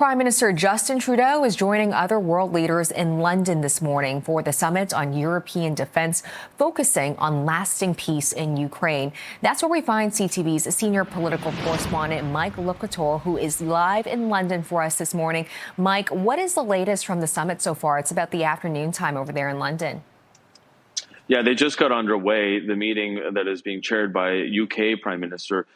Prime Minister Justin Trudeau is joining other world leaders in London this morning for the summit on European defense, focusing on lasting peace in Ukraine. That's where we find CTV's senior political correspondent, Mike Le Couteur, who is live in London for us this morning. Mike, what is the latest from the summit so far? It's about the afternoon time over there in London. Yeah, they just got underway, the meeting that is being chaired by UK Prime Minister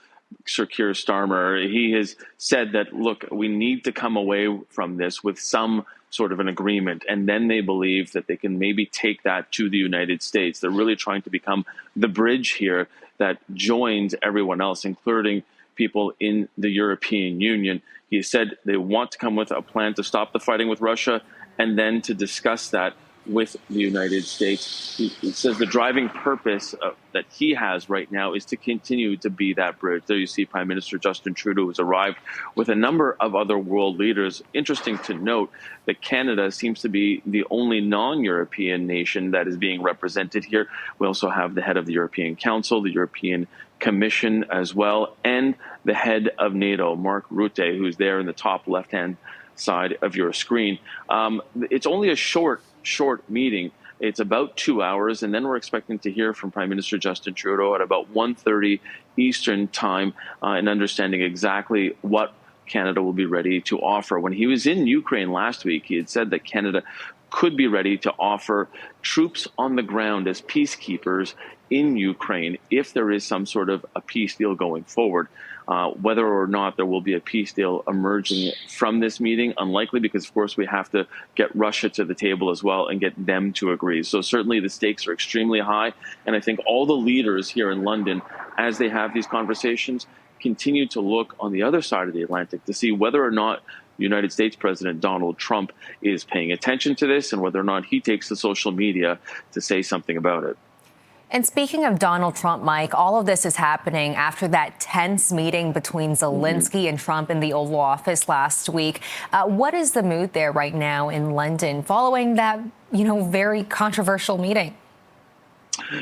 Sir Keir Starmer. He has said that, look, we need to come away from this with some sort of an agreement. And then they believe that they can maybe take that to the United States. They're really trying to become the bridge here that joins everyone else, including people in the European Union. He said they want to come with a plan to stop the fighting with Russia and then to discuss that with the United States. He says the driving purpose that he has right now is to continue to be that bridge. There you see Prime Minister Justin Trudeau has arrived with a number of other world leaders. Interesting to note that Canada seems to be the only non-European nation that is being represented here. We also have the head of the European Council, the European Commission as well, and the head of NATO, Mark Rutte, who's there in the top left-hand side of your screen. It's only a short meeting. It's about 2 hours, and then we're expecting to hear from Prime Minister Justin Trudeau at about 1:30 Eastern time, and understanding exactly what Canada will be ready to offer. When he was in Ukraine last week, he had said that Canada could be ready to offer troops on the ground as peacekeepers in Ukraine if there is some sort of a peace deal going forward. Whether or not there will be a peace deal emerging from this meeting, unlikely, because of course we have to get Russia to the table as well and get them to agree. So certainly the stakes are extremely high. And I think all the leaders here in London, as they have these conversations, continue to look on the other side of the Atlantic to see whether or not United States President Donald Trump is paying attention to this and whether or not he takes to social media to say something about it. And speaking of Donald Trump, Mike, all of this is happening after that tense meeting between Zelensky and Trump in the Oval Office last week. What is the mood there right now in London following that, very controversial meeting?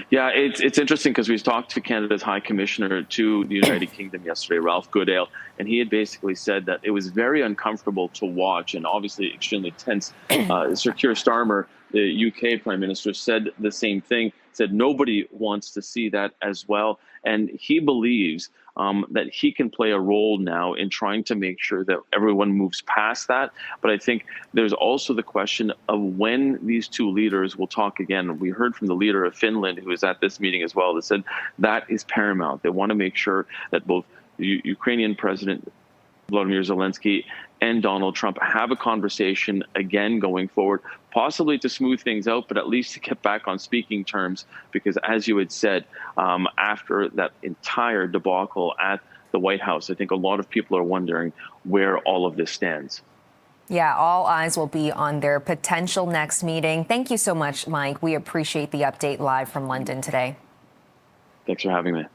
Yeah, it's interesting because we talked to Canada's High Commissioner to the United Kingdom yesterday, Ralph Goodale, and he had basically said that it was very uncomfortable to watch and obviously extremely tense. Sir Keir Starmer, the UK Prime Minister, said the same thing, said nobody wants to see that as well. And he believes that he can play a role now in trying to make sure that everyone moves past that. But I think there's also the question of when these two leaders will talk again. We heard from the leader of Finland, who was at this meeting as well, that said that is paramount. They want to make sure that both Ukrainian President Volodymyr Zelensky and Donald Trump have a conversation again going forward, possibly to smooth things out, but at least to get back on speaking terms. Because as you had said, after that entire debacle at the White House, I think a lot of people are wondering where all of this stands. Yeah, all eyes will be on their potential next meeting. Thank you so much, Mike. We appreciate the update live from London today. Thanks for having me.